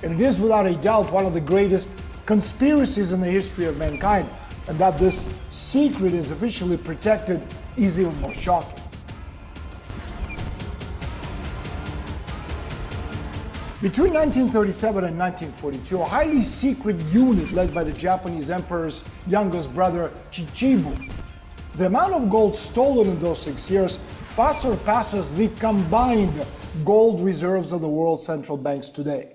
And it is without a doubt one of the greatest conspiracies in the history of mankind. And that this secret is officially protected is even more shocking. Between 1937 and 1942, a highly secret unit led by the Japanese emperor's youngest brother, Chichibu. The amount of gold stolen in those 6 years far surpasses the combined gold reserves of the world's central banks today.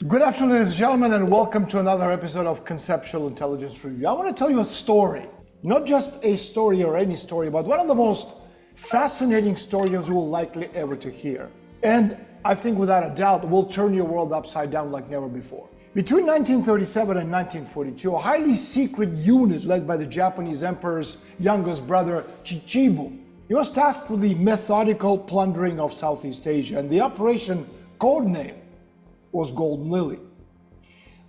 Good afternoon, ladies and gentlemen, and welcome to another episode of Conceptual Intelligence Review. I want to tell you a story, not just a story or any story, but one of the most fascinating stories you will likely ever to hear. And I think without a doubt will turn your world upside down like never before. Between 1937 and 1942, a highly secret unit led by the Japanese emperor's youngest brother, Chichibu. He was tasked with the methodical plundering of Southeast Asia, and the operation codename was Golden Lily.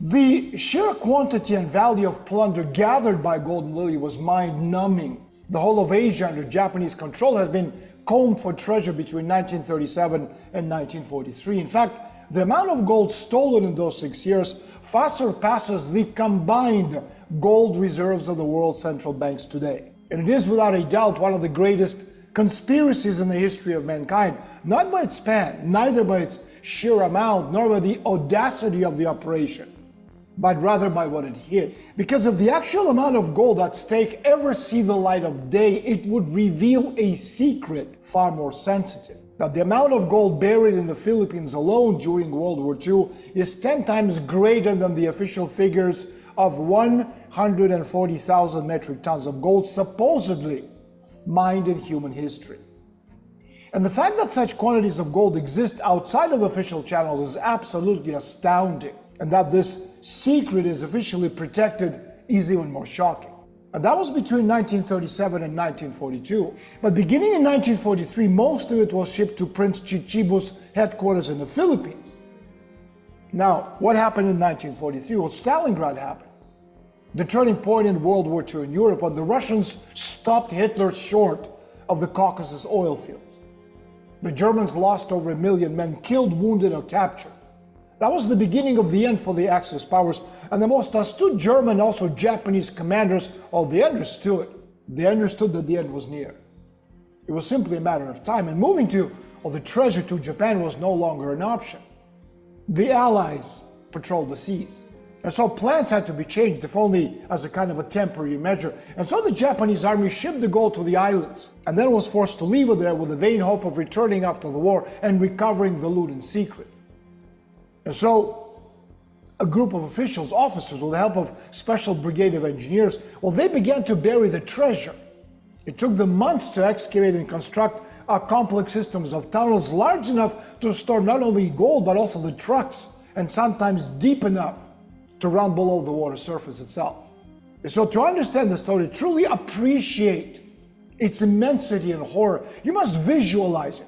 The sheer quantity and value of plunder gathered by Golden Lily was mind-numbing. The whole of Asia under Japanese control has been combed for treasure between 1937 and 1943. In fact, the amount of gold stolen in those 6 years far surpasses the combined gold reserves of the world's central banks today. And it is without a doubt one of the greatest conspiracies in the history of mankind, not by its span, neither by its sheer amount, nor by the audacity of the operation, but rather by what it hid. Because if the actual amount of gold at stake ever see the light of day, it would reveal a secret far more sensitive. That the amount of gold buried in the Philippines alone during World War II is 10 times greater than the official figures of 140,000 metric tons of gold supposedly mined in human history. And the fact that such quantities of gold exist outside of official channels is absolutely astounding. And that this secret is officially protected is even more shocking. And that was between 1937 and 1942. But beginning in 1943, most of it was shipped to Prince Chichibu's headquarters in the Philippines. Now, what happened in 1943? Well, Stalingrad happened. The turning point in World War II in Europe, when the Russians stopped Hitler short of the Caucasus oil fields. The Germans lost over 1 million men, killed, wounded, or captured. That was the beginning of the end for the Axis powers, and the most astute German, also Japanese commanders, they understood. They understood that the end was near. It was simply a matter of time, and moving the treasure to Japan was no longer an option. The Allies patrolled the seas. And so plans had to be changed, if only as a kind of a temporary measure. And so the Japanese army shipped the gold to the islands, and then was forced to leave it there with the vain hope of returning after the war and recovering the loot in secret. And so a group of officials, officers, with the help of special brigade of engineers, they began to bury the treasure. It took them months to excavate and construct complex systems of tunnels large enough to store not only gold, but also the trucks, and sometimes deep enough to run below the water surface itself. So to understand the story, truly appreciate its immensity and horror, you must visualize it.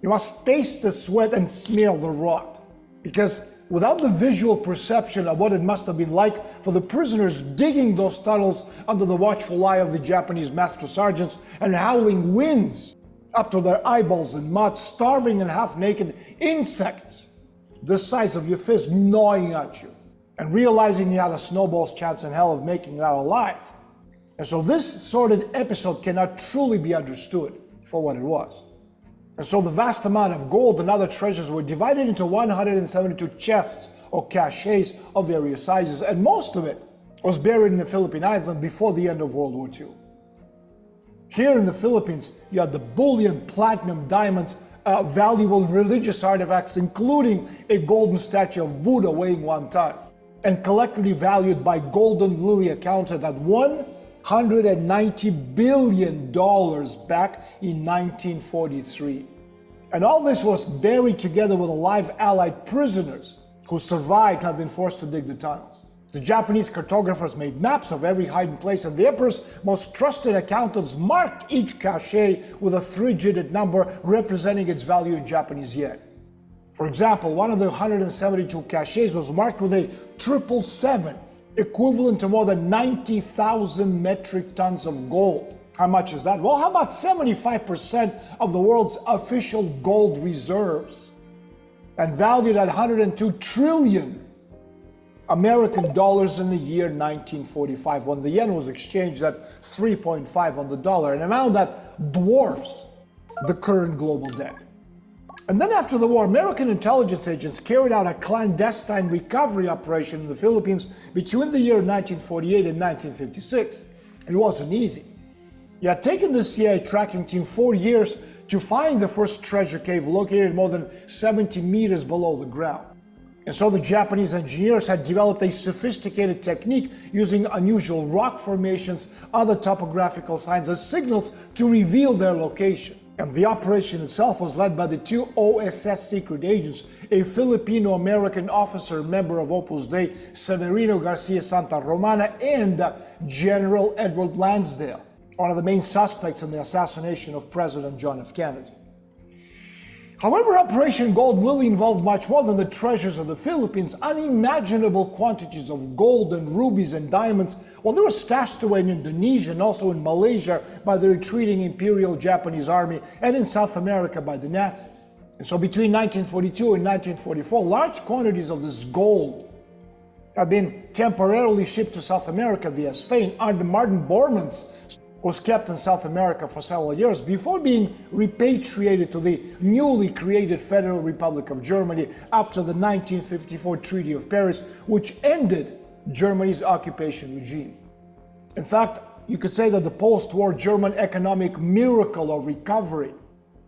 You must taste the sweat and smell the rot. Because without the visual perception of what it must have been like for the prisoners digging those tunnels under the watchful eye of the Japanese master sergeants and howling winds up to their eyeballs in mud, starving and half-naked insects the size of your fist gnawing at you, and realizing you had a snowball's chance in hell of making it out alive. And so this sordid episode cannot truly be understood for what it was. And so the vast amount of gold and other treasures were divided into 172 chests or caches of various sizes, and most of it was buried in the Philippine Islands before the end of World War II. Here in the Philippines, you had the bullion, platinum, diamonds, valuable religious artifacts, including a golden statue of Buddha weighing 1 ton. And collectively valued by Golden Lily accounted at $190 billion back in 1943. And all this was buried together with alive Allied prisoners who survived and had been forced to dig the tunnels. The Japanese cartographers made maps of every hiding place, and the emperor's most trusted accountants marked each cache with a 3-digit number representing its value in Japanese yen. For example, one of the 172 caches was marked with a 777, equivalent to more than 90,000 metric tons of gold. How much is that? Well, how about 75% of the world's official gold reserves, and valued at 102 trillion American dollars in the year 1945, when the yen was exchanged at 3.5 on the dollar, an amount that dwarfs the current global debt. And then after the war, American intelligence agents carried out a clandestine recovery operation in the Philippines between the year 1948 and 1956. It wasn't easy. It had taken the CIA tracking team 4 years to find the first treasure cave located more than 70 meters below the ground. And so the Japanese engineers had developed a sophisticated technique using unusual rock formations, other topographical signs as signals to reveal their location. And the operation itself was led by the two OSS secret agents, a Filipino-American officer, member of Opus Dei, Severino Garcia Santa Romana, and General Edward Lansdale, one of the main suspects in the assassination of President John F. Kennedy. However, Operation Gold Lily involved much more than the treasures of the Philippines. Unimaginable quantities of gold and rubies and diamonds, well, they were stashed away in Indonesia and also in Malaysia by the retreating Imperial Japanese Army, and in South America by the Nazis. And so between 1942 and 1944, large quantities of this gold had been temporarily shipped to South America via Spain. Under Martin Bormann's was kept in South America for several years before being repatriated to the newly created Federal Republic of Germany after the 1954 Treaty of Paris, which ended Germany's occupation regime. In fact, you could say that the post-war German economic miracle or recovery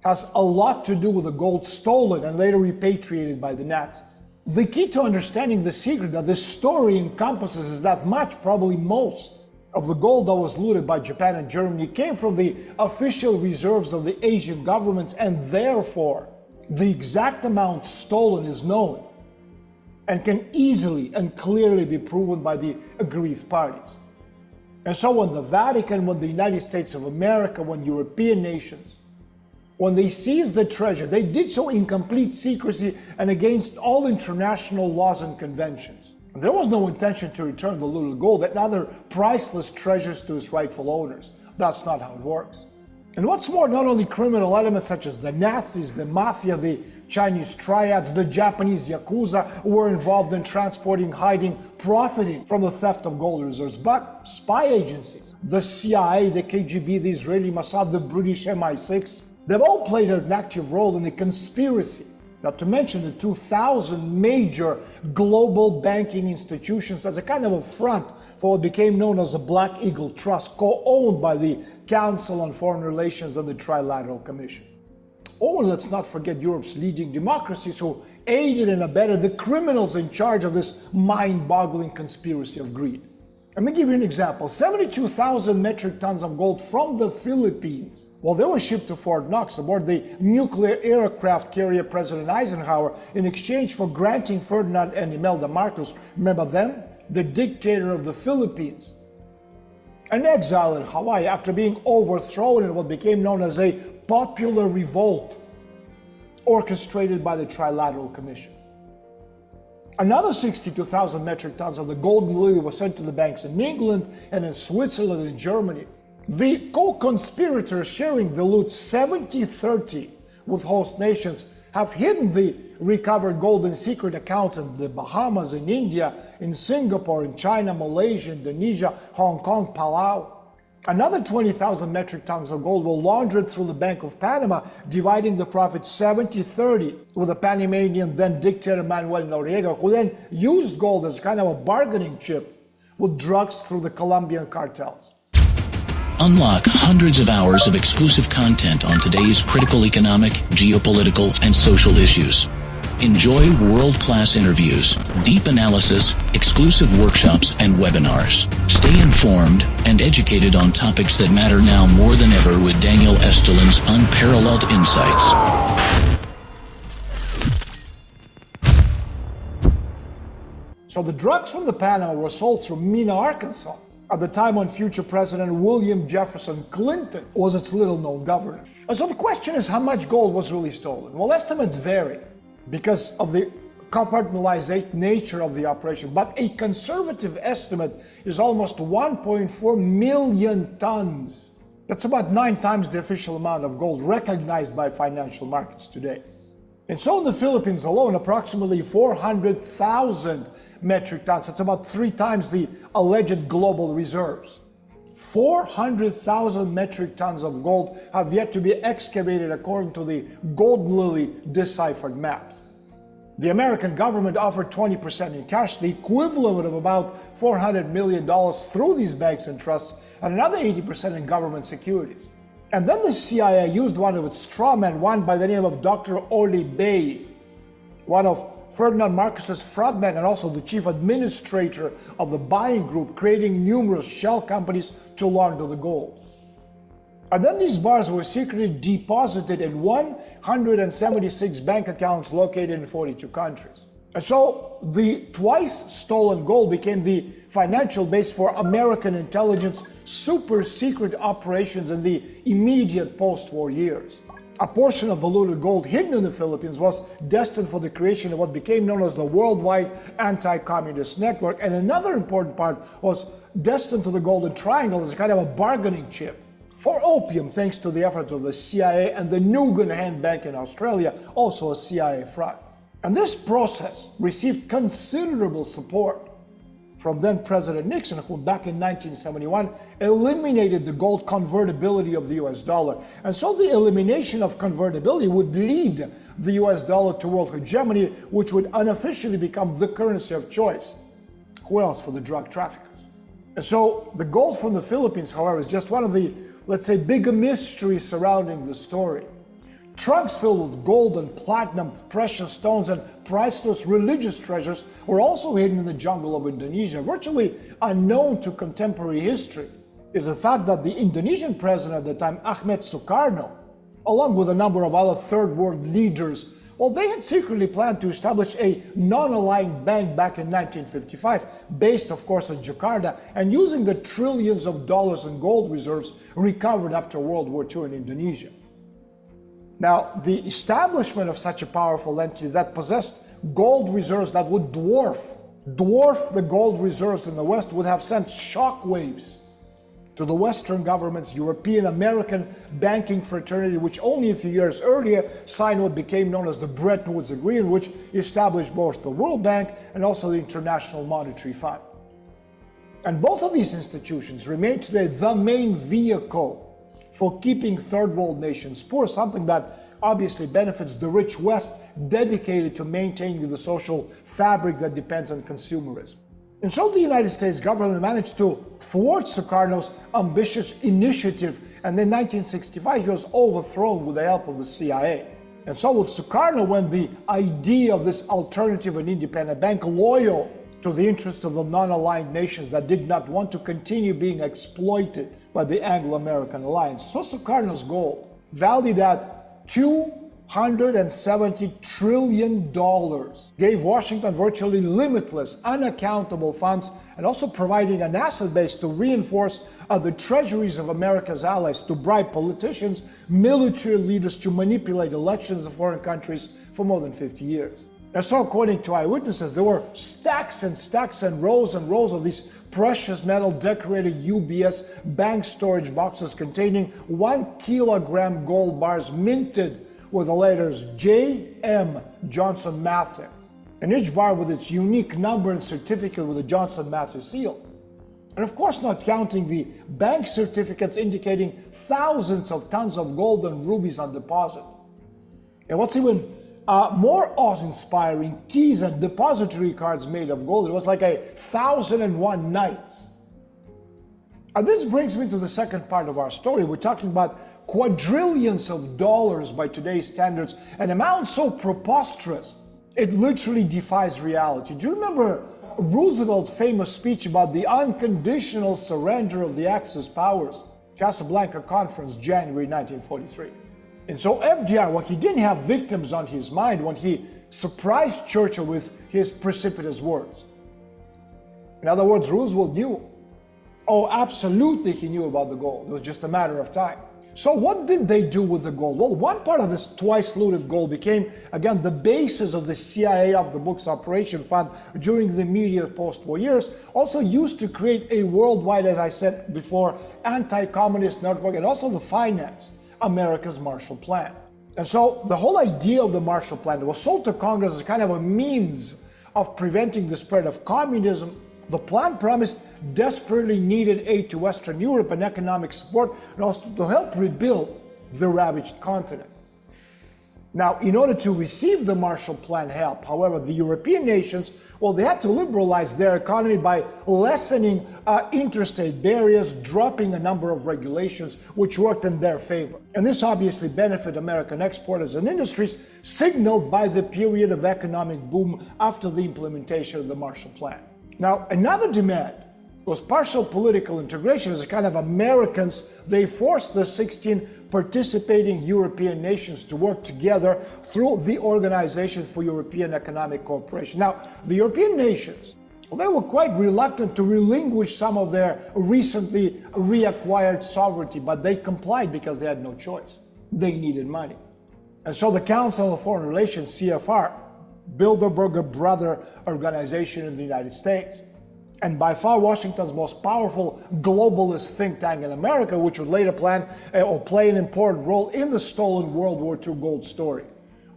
has a lot to do with the gold stolen and later repatriated by the Nazis. The key to understanding the secret that this story encompasses is that much, probably most, of the gold that was looted by Japan and Germany came from the official reserves of the Asian governments, and therefore the exact amount stolen is known and can easily and clearly be proven by the aggrieved parties. And so when the Vatican, when the United States of America, when European nations, when they seized the treasure, they did so in complete secrecy and against all international laws and conventions. There was no intention to return the looted gold and other priceless treasures to its rightful owners. That's not how it works. And what's more, not only criminal elements such as the Nazis, the Mafia, the Chinese triads, the Japanese Yakuza were involved in transporting, hiding, profiting from the theft of gold reserves, but spy agencies, the CIA, the KGB, the Israeli Mossad, the British MI6, they've all played an active role in the conspiracy. Not to mention the 2,000 major global banking institutions as a kind of a front for what became known as the Black Eagle Trust, co-owned by the Council on Foreign Relations and the Trilateral Commission. Oh, and let's not forget Europe's leading democracies who aided and abetted the criminals in charge of this mind-boggling conspiracy of greed. Let me give you an example. 72,000 metric tons of gold from the Philippines. Well, they were shipped to Fort Knox aboard the nuclear aircraft carrier President Eisenhower in exchange for granting Ferdinand and Imelda Marcos, remember them, the dictator of the Philippines, an exile in Hawaii after being overthrown in what became known as a popular revolt orchestrated by the Trilateral Commission. Another 62,000 metric tons of the Golden Lily was sent to the banks in England and in Switzerland and Germany. The co-conspirators sharing the loot 70-30 with host nations have hidden the recovered gold in secret accounts in the Bahamas, in India, in Singapore, in China, Malaysia, Indonesia, Hong Kong, Palau. Another 20,000 metric tons of gold were laundered through the Bank of Panama, dividing the profit 70-30 with the Panamanian then dictator Manuel Noriega, who then used gold as kind of a bargaining chip with drugs through the Colombian cartels. Unlock hundreds of hours of exclusive content on today's critical economic, geopolitical, and social issues. Enjoy world-class interviews, deep analysis, exclusive workshops, and webinars. Stay informed and educated on topics that matter now more than ever with Daniel Estulin's unparalleled insights. So the drugs from the Panama were sold through Mena, Arkansas, at the time when future President William Jefferson Clinton was its little-known governor. And so the question is, how much gold was really stolen? Well, estimates vary because of the compartmentalized nature of the operation, but a conservative estimate is almost 1.4 million tons. That's about 9 times the official amount of gold recognized by financial markets today. And so in the Philippines alone, approximately 400,000 metric tons. That's about 3 times the alleged global reserves. 400,000 metric tons of gold have yet to be excavated according to the Gold Lily deciphered maps. The American government offered 20% in cash, the equivalent of about $400 million through these banks and trusts, and another 80% in government securities. And then the CIA used one of its strawmen, one by the name of Dr. Oli Bey, one of Ferdinand Marcos's frontmen and also the chief administrator of the buying group, creating numerous shell companies to launder the gold. And then these bars were secretly deposited in 176 bank accounts located in 42 countries. And so the twice stolen gold became the financial base for American intelligence super secret operations in the immediate post-war years. A portion of the looted gold hidden in the Philippines was destined for the creation of what became known as the Worldwide Anti-Communist Network, and another important part was destined to the Golden Triangle as a kind of a bargaining chip for opium, thanks to the efforts of the CIA and the Nugan Hand Bank in Australia, also a CIA front. And this process received considerable support from then President Nixon, who back in 1971 eliminated the gold convertibility of the US dollar. And so the elimination of convertibility would lead the US dollar to world hegemony, which would unofficially become the currency of choice. Who else for the drug traffickers? And so the gold from the Philippines, however, is just one of the, let's say, bigger mysteries surrounding the story. Trunks filled with gold and platinum, precious stones, and priceless religious treasures were also hidden in the jungle of Indonesia. Virtually unknown to contemporary history is the fact that the Indonesian president at the time, Ahmed Sukarno, along with a number of other third world leaders, well, they had secretly planned to establish a non-aligned bank back in 1955, based, of course, in Jakarta, and using the trillions of dollars in gold reserves recovered after World War II in Indonesia. Now, the establishment of such a powerful entity that possessed gold reserves that would dwarf the gold reserves in the West would have sent shockwaves to the Western governments, European, American banking fraternity, which only a few years earlier signed what became known as the Bretton Woods Agreement, which established both the World Bank and also the International Monetary Fund. And both of these institutions remain today the main vehicle for keeping third world nations poor, something that obviously benefits the rich West dedicated to maintaining the social fabric that depends on consumerism. And so the United States government managed to thwart Sukarno's ambitious initiative, and in 1965 he was overthrown with the help of the CIA. And so with Sukarno went the idea of this alternative and independent bank, loyal to the interests of the non-aligned nations that did not want to continue being exploited by the Anglo-American alliance. So Sukarno's gold, valued at $270 trillion, gave Washington virtually limitless, unaccountable funds, and also providing an asset base to reinforce the treasuries of America's allies, to bribe politicians, military leaders, to manipulate elections of foreign countries for more than 50 years. And so, according to eyewitnesses, there were stacks and stacks and rows of these precious metal decorated UBS bank storage boxes containing 1 kilogram gold bars minted with the letters J.M. Johnson Mather, and each bar with its unique number and certificate with the Johnson Mather seal. And of course, not counting the bank certificates indicating thousands of tons of gold and rubies on deposit. And what's even more awe-inspiring, keys and depository cards made of gold. It was like 1,001 nights. And this brings me to the second part of our story. We're talking about quadrillions of dollars by today's standards, an amount so preposterous, it literally defies reality. Do you remember Roosevelt's famous speech about the unconditional surrender of the Axis powers? Casablanca Conference, January 1943. And so FDR, when he didn't have victims on his mind, when he surprised Churchill with his precipitous words. In other words, Roosevelt knew. Oh, absolutely he knew about the gold. It was just a matter of time. So what did they do with the gold? Well, one part of this twice looted gold became, again, the basis of the CIA off-the-books operation fund during the immediate post-war years, also used to create a worldwide, as I said before, anti-communist network and also the finance America's Marshall Plan. And so the whole idea of the Marshall Plan was sold to Congress as kind of a means of preventing the spread of communism. The plan promised desperately needed aid to Western Europe and economic support, and also to help rebuild the ravaged continent. Now, in order to receive the Marshall Plan help, however, the European nations, well, they had to liberalize their economy by lessening interstate barriers, dropping a number of regulations which worked in their favor. And this obviously benefited American exporters and industries, signaled by the period of economic boom after the implementation of the Marshall Plan. Now, another demand was partial political integration. As a kind of Americans, they forced the 16 participating European nations to work together through the Organization for European Economic Cooperation. Now, the European nations, well, they were quite reluctant to relinquish some of their recently reacquired sovereignty, but they complied because they had no choice. They needed money. And so the Council of Foreign Relations, CFR, Bilderberger brother organization in the United States, and by far Washington's most powerful globalist think tank in America, which would later play an important role in the stolen World War II gold story,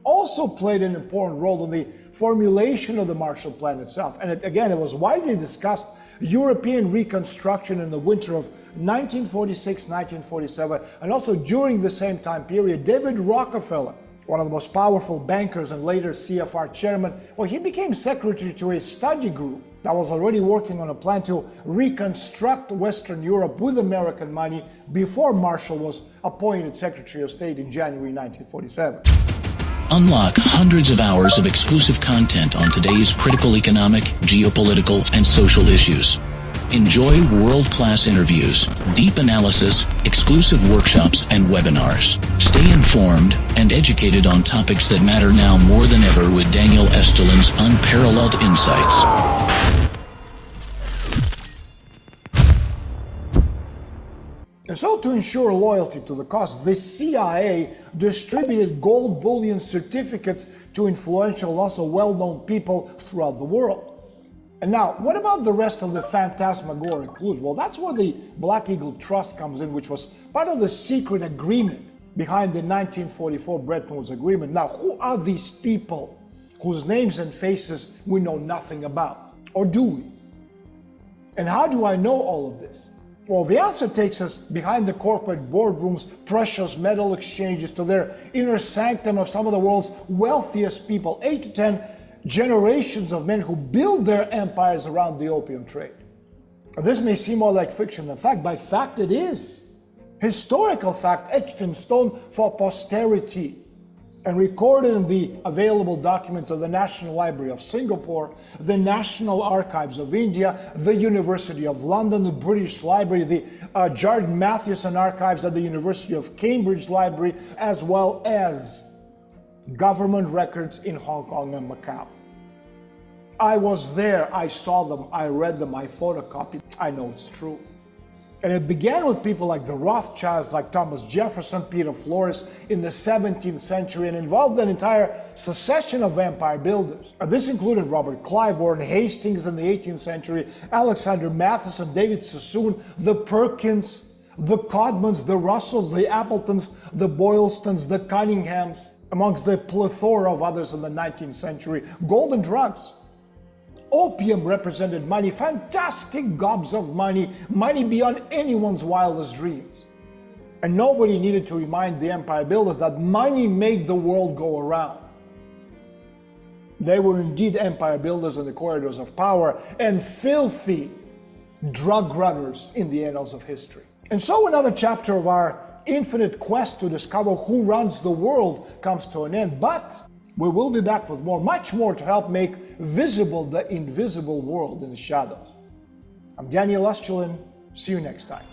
also played an important role in the formulation of the Marshall Plan itself. And it was widely discussed European reconstruction in the winter of 1946, 1947, and also during the same time period, David Rockefeller, one of the most powerful bankers and later CFR chairman, well, he became secretary to a study group that was already working on a plan to reconstruct Western Europe with American money before Marshall was appointed Secretary of State in January 1947. Unlock hundreds of hours of exclusive content on today's critical economic, geopolitical, and social issues. Enjoy world-class interviews, deep analysis, exclusive workshops, and webinars. Stay informed and educated on topics that matter now more than ever with Daniel Estulin's unparalleled insights. And so, to ensure loyalty to the cause, the CIA distributed gold bullion certificates to influential and also well-known people throughout the world. And now, what about the rest of the phantasmagoric clues? Well, that's where the Black Eagle Trust comes in, which was part of the secret agreement behind the 1944 Bretton Woods Agreement. Now, who are these people whose names and faces we know nothing about? Or do we? And how do I know all of this? Well, the answer takes us behind the corporate boardrooms, precious metal exchanges, to their inner sanctum of some of the world's wealthiest people, 8 to 10 generations of men who build their empires around the opium trade. This may seem more like fiction than fact, but fact it is. Historical fact etched in stone for posterity and recorded in the available documents of the National Library of Singapore, the National Archives of India, the University of London, the British Library, the Jordan Mathewson Archives at the University of Cambridge Library, as well as government records in Hong Kong and Macau. I was there, I saw them, I read them, I photocopied. I know it's true. And it began with people like the Rothschilds, like Thomas Jefferson, Peter Flores in the 17th century, and involved an entire succession of empire builders. And this included Robert Clive, Warren Hastings in the 18th century, Alexander Matheson, David Sassoon, the Perkins, the Codmans, the Russells, the Appletons, the Boylstons, the Cunninghams, amongst the plethora of others in the 19th century. Gold and drugs. Opium represented money, fantastic gobs of money, money beyond anyone's wildest dreams. And nobody needed to remind the empire builders that money made the world go around. They were indeed empire builders in the corridors of power and filthy drug runners in the annals of history. And so another chapter of our infinite quest to discover who runs the world comes to an end, but we will be back with more, much more, to help make visible the invisible world in the shadows. I'm Daniel Estulin. See you next time.